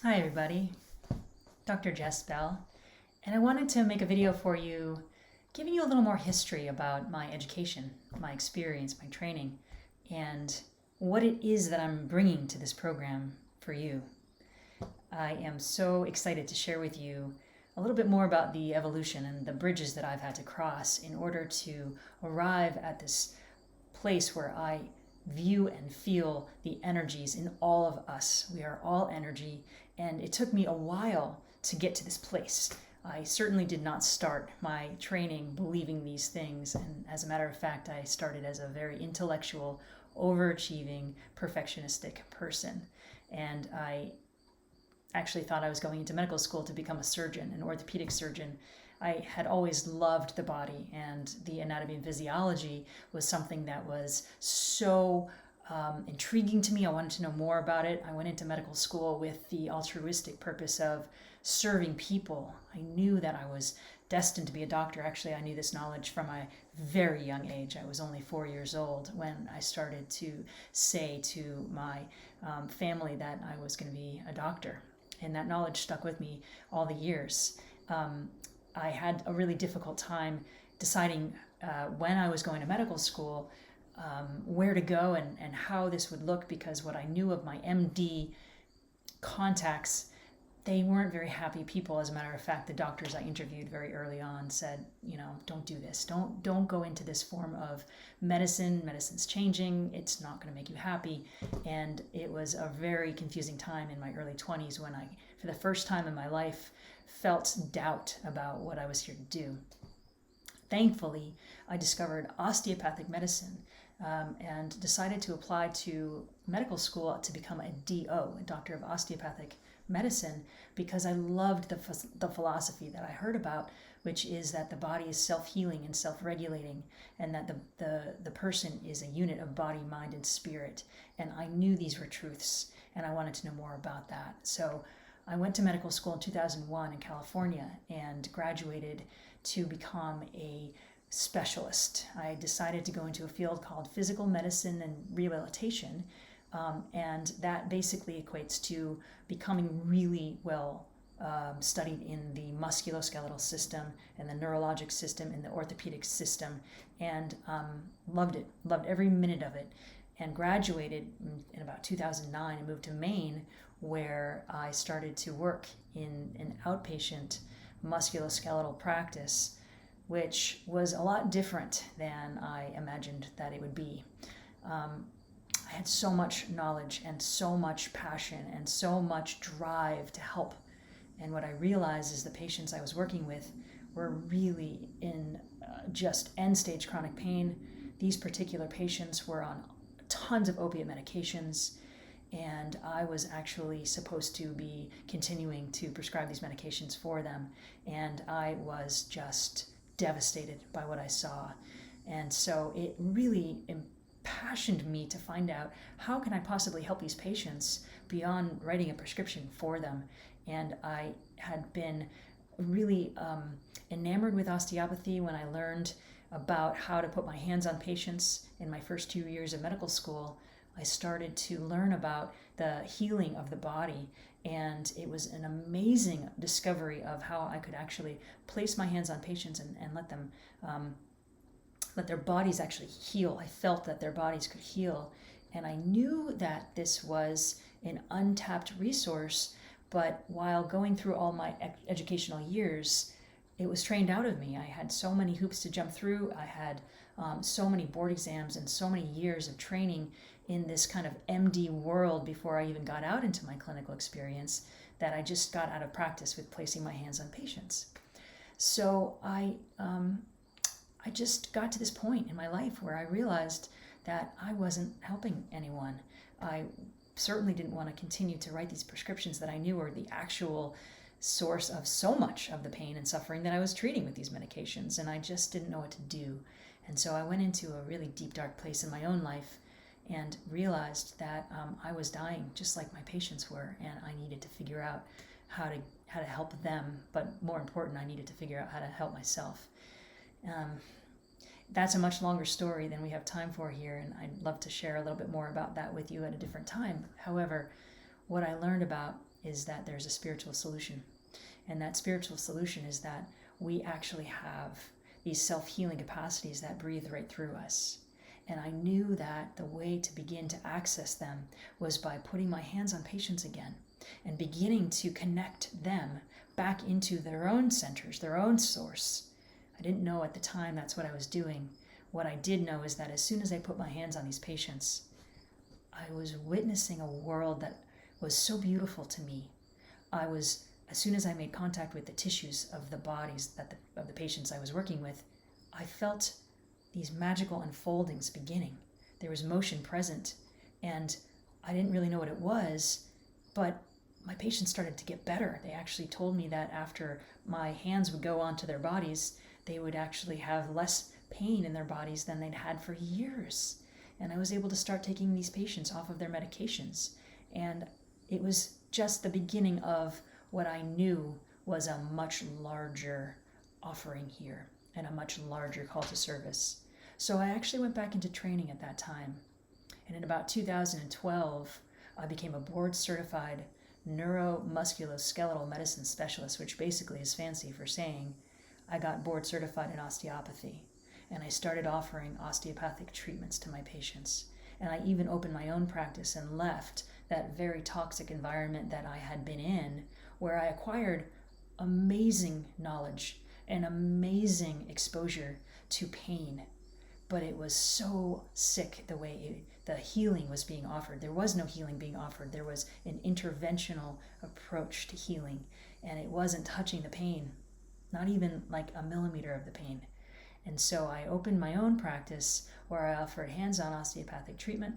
Hi everybody, Dr. Jess Bell, and I wanted to make a video for you giving you a little more history about my education, my experience, my training, and what it is that I'm bringing to this program for you. I am so excited to share with you a little bit more about the evolution and the bridges that I've had to cross in order to arrive at this place where I view and feel the energies in all of us. We are all energy, and it took me a while to get to this place. I certainly did not start my training believing these things, and as a matter of fact, I started as a very intellectual, overachieving, perfectionistic person. And I actually thought I was going into medical school to become a surgeon, an orthopedic surgeon. I had always loved the body, and the anatomy and physiology was something that was so intriguing to me. I wanted to know more about it. I went into medical school with the altruistic purpose of serving people. I knew that I was destined to be a doctor. Actually, I knew this knowledge from a very young age. I was only 4 years old when I started to say to my family that I was going to be a doctor. And that knowledge stuck with me all the years. I had a really difficult time deciding when I was going to medical school, where to go and how this would look, because what I knew of my MD contacts, they weren't very happy people. As a matter of fact, the doctors I interviewed very early on said, don't do this. Don't go into this form of medicine. Medicine's changing. It's not going to make you happy. And it was a very confusing time in my early 20s when I, for the first time in my life, felt doubt about what I was here to do. Thankfully, I discovered osteopathic medicine and decided to apply to medical school to become a DO, a doctor of osteopathic medicine, because I loved the philosophy that I heard about, which is that the body is self-healing and self-regulating, and that the person is a unit of body, mind, and spirit. And I knew these were truths, and I wanted to know more about that. So I went to medical school in 2001 in California and graduated to become a specialist. I decided to go into a field called physical medicine and rehabilitation, and that basically equates to becoming really well studied in the musculoskeletal system and the neurologic system and the orthopedic system, and loved it, loved every minute of it, and graduated in about 2009 and moved to Maine, where I started to work in an outpatient musculoskeletal practice, which was a lot different than I imagined that it would be. I had so much knowledge and so much passion and so much drive to help. And what I realized is the patients I was working with were really in just end-stage chronic pain. These particular patients were on tons of opiate medications, and I was actually supposed to be continuing to prescribe these medications for them, and I was just devastated by what I saw. And so it really impassioned me to find out, how can I possibly help these patients beyond writing a prescription for them? And I had been really enamored with osteopathy when I learned about how to put my hands on patients in my first 2 years of medical school. I started to learn about the healing of the body, and it was an amazing discovery of how I could actually place my hands on patients and let them let their bodies actually heal. I felt that their bodies could heal, and I knew that this was an untapped resource, but while going through all my educational years, it was trained out of me. I had so many hoops to jump through. I had so many board exams and so many years of training in this kind of MD world before I even got out into my clinical experience, that I just got out of practice with placing my hands on patients. So I just got to this point in my life where I realized that I wasn't helping anyone. I certainly didn't want to continue to write these prescriptions that I knew were the actual source of so much of the pain and suffering that I was treating with these medications, and I just didn't know what to do. And so I went into a really deep, dark place in my own life and realized that I was dying just like my patients were, and I needed to figure out how to help them, but more important, I needed to figure out how to help myself. That's a much longer story than we have time for here, and I'd love to share a little bit more about that with you at a different time. However, what I learned about is that there's a spiritual solution. And that spiritual solution is that we actually have these self-healing capacities that breathe right through us. And I knew that the way to begin to access them was by putting my hands on patients again and beginning to connect them back into their own centers, their own source. I didn't know at the time that's what I was doing. What I did know is that as soon as I put my hands on these patients, I was witnessing a world that was so beautiful to me. As soon as I made contact with the tissues of the bodies of the patients I was working with, I felt these magical unfoldings beginning. There was motion present, and I didn't really know what it was, but my patients started to get better. They actually told me that after my hands would go onto their bodies, they would actually have less pain in their bodies than they'd had for years. And I was able to start taking these patients off of their medications. And it was just the beginning of what I knew was a much larger offering here and a much larger call to service. So I actually went back into training at that time. And in about 2012, I became a board certified neuromusculoskeletal medicine specialist, which basically is fancy for saying I got board certified in osteopathy. And I started offering osteopathic treatments to my patients. And I even opened my own practice and left that very toxic environment that I had been in, where I acquired amazing knowledge and amazing exposure to pain. But it was so sick the way the healing was being offered. There was no healing being offered. There was an interventional approach to healing, and it wasn't touching the pain, not even like a millimeter of the pain. And so I opened my own practice where I offered hands-on osteopathic treatment,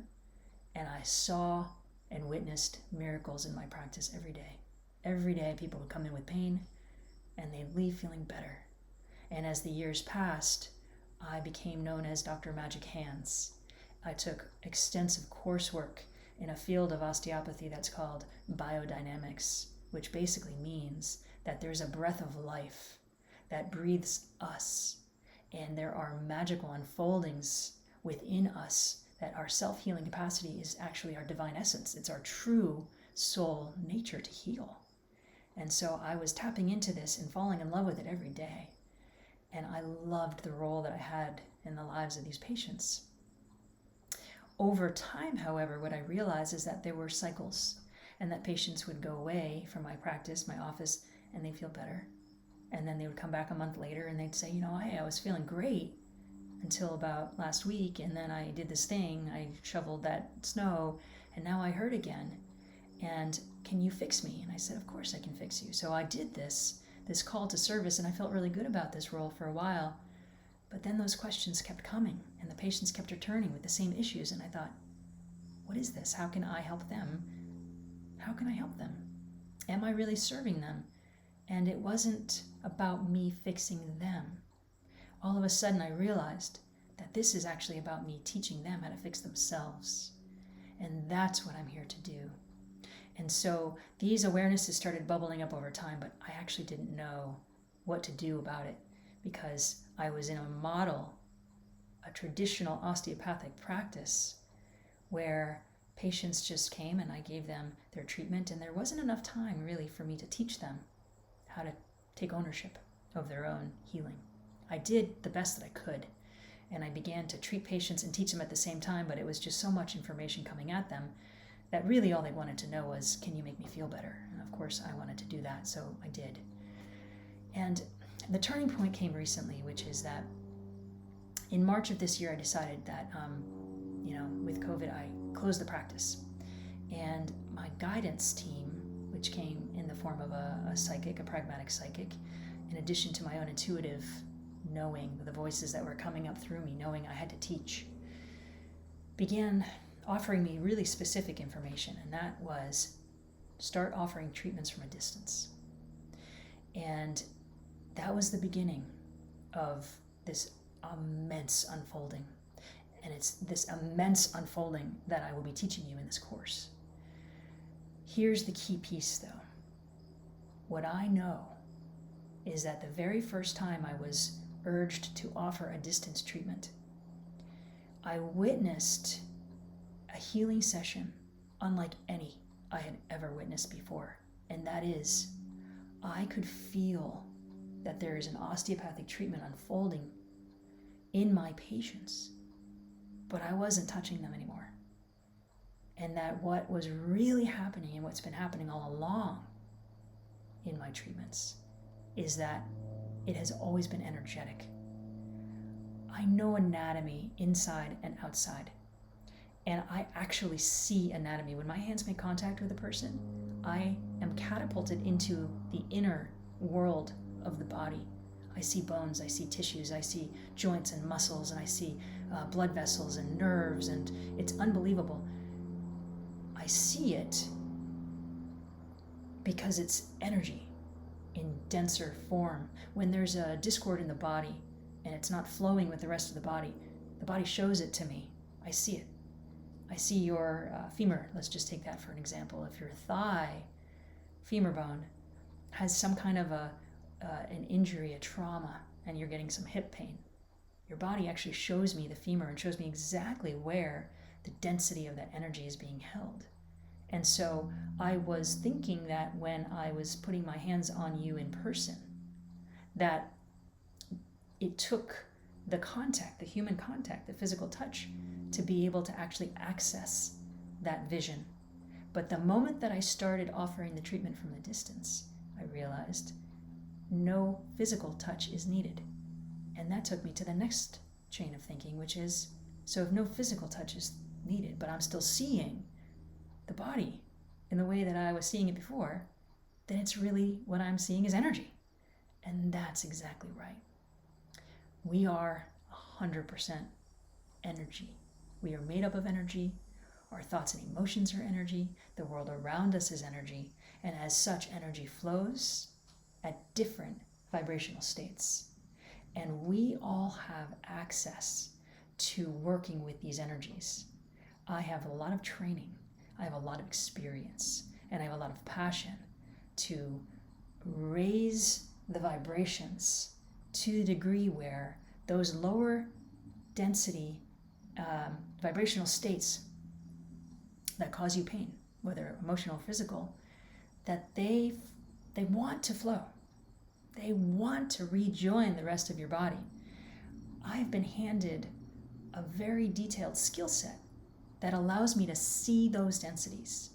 and I saw and witnessed miracles in my practice every day. Every day people would come in with pain, and they'd leave feeling better. And as the years passed, I became known as Dr. Magic Hands. I took extensive coursework in a field of osteopathy that's called biodynamics, which basically means that there's a breath of life that breathes us. And there are magical unfoldings within us that our self-healing capacity is actually our divine essence. It's our true soul nature to heal. And so I was tapping into this and falling in love with it every day. And I loved the role that I had in the lives of these patients. Over time, however, what I realized is that there were cycles, and that patients would go away from my practice, my office, and they'd feel better. And then they would come back a month later and they'd say, hey, I was feeling great until about last week, and then I did this thing, I shoveled that snow, and now I hurt again. And can you fix me? And I said, of course I can fix you. So I did this call to service, and I felt really good about this role for a while. But then those questions kept coming, and the patients kept returning with the same issues, and I thought, what is this? How can I help them? How can I help them? Am I really serving them? And it wasn't about me fixing them. All of a sudden I realized that this is actually about me teaching them how to fix themselves. And that's what I'm here to do. And so these awarenesses started bubbling up over time, but I actually didn't know what to do about it because I was in a traditional osteopathic practice where patients just came and I gave them their treatment, and there wasn't enough time really for me to teach them how to take ownership of their own healing. I did the best that I could, and I began to treat patients and teach them at the same time, but it was just so much information coming at them that really all they wanted to know was, can you make me feel better? And of course I wanted to do that, so I did. And the turning point came recently, which is that in March of this year I decided that, with COVID, I closed the practice. And my guidance team, which came in the form of a psychic, a pragmatic psychic, in addition to my own intuitive knowing, the voices that were coming up through me, knowing I had to teach, began offering me really specific information, and that was start offering treatments from a distance. And that was the beginning of this immense unfolding. And it's this immense unfolding that I will be teaching you in this course. Here's the key piece, though. What I know is that the very first time I was urged to offer a distance treatment, I witnessed a healing session unlike any I had ever witnessed before. And that is, I could feel that there is an osteopathic treatment unfolding in my patients, but I wasn't touching them anymore. And that what was really happening, and what's been happening all along in my treatments, is that it has always been energetic. I know anatomy inside and outside, and I actually see anatomy. When my hands make contact with a person, I am catapulted into the inner world of the body. I see bones, I see tissues, I see joints and muscles, and I see blood vessels and nerves, and it's unbelievable. I see it because it's energy in denser form. When there's a discord in the body and it's not flowing with the rest of the body shows it to me. I see it. I see your femur. Let's just take that for an example. If your thigh femur bone has some kind of an injury, a trauma, and you're getting some hip pain, your body actually shows me the femur and shows me exactly where the density of that energy is being held. And so I was thinking that when I was putting my hands on you in person, that it took the contact, the human contact, the physical touch, to be able to actually access that vision. But the moment that I started offering the treatment from a distance, I realized no physical touch is needed. And that took me to the next chain of thinking, which is, so if no physical touch is needed, but I'm still seeing the body in the way that I was seeing it before, then it's really what I'm seeing is energy. And that's exactly right. We are 100% energy. We are made up of energy. Our thoughts and emotions are energy. The world around us is energy. And as such, energy flows at different vibrational states. And we all have access to working with these energies. I have a lot of training. I have a lot of experience. And I have a lot of passion to raise the vibrations to the degree where those lower density vibrational states that cause you pain, whether emotional or physical, that they want to flow. They want to rejoin the rest of your body. I've been handed a very detailed skill set that allows me to see those densities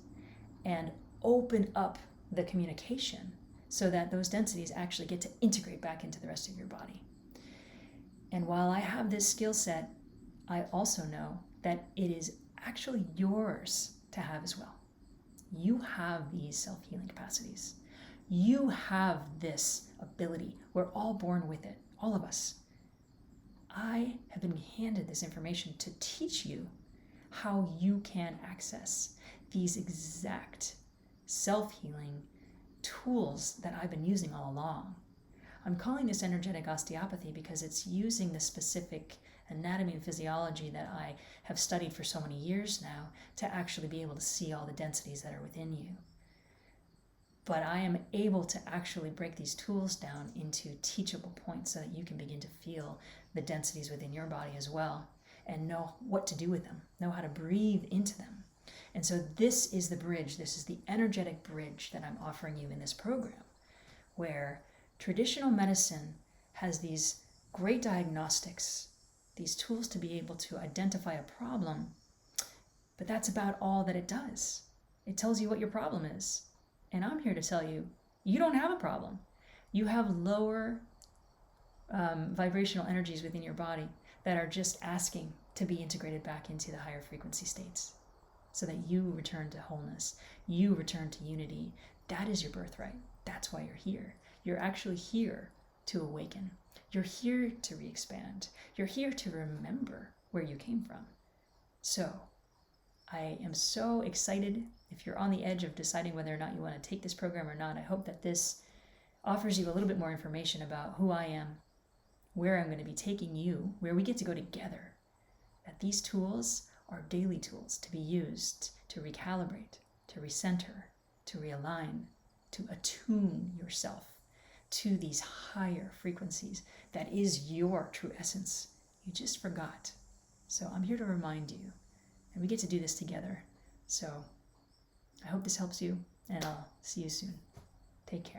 and open up the communication so that those densities actually get to integrate back into the rest of your body. And while I have this skill set, I also know that it is actually yours to have as well. You have these self-healing capacities. You have this ability. We're all born with it, all of us. I have been handed this information to teach you how you can access these exact self-healing tools that I've been using all along. I'm calling this energetic osteopathy because it's using the specific anatomy and physiology that I have studied for so many years now to actually be able to see all the densities that are within you. But I am able to actually break these tools down into teachable points so that you can begin to feel the densities within your body as well and know what to do with them, know how to breathe into them. And so this is the bridge, this is the energetic bridge that I'm offering you in this program, where traditional medicine has these great diagnostics, these tools to be able to identify a problem, but that's about all that it does. It tells you what your problem is. And I'm here to tell you, you don't have a problem. You have lower vibrational energies within your body that are just asking to be integrated back into the higher frequency states so that you return to wholeness, you return to unity. That is your birthright. That's why you're here. You're actually here to awaken. You're here to re-expand. You're here to remember where you came from. So I am so excited. If you're on the edge of deciding whether or not you want to take this program or not, I hope that this offers you a little bit more information about who I am, where I'm going to be taking you, where we get to go together. That these tools are daily tools to be used to recalibrate, to recenter, to realign, to attune yourself to these higher frequencies. That is your true essence. You just forgot. So I'm here to remind you, and we get to do this together. So I hope this helps you, and I'll see you soon. Take care.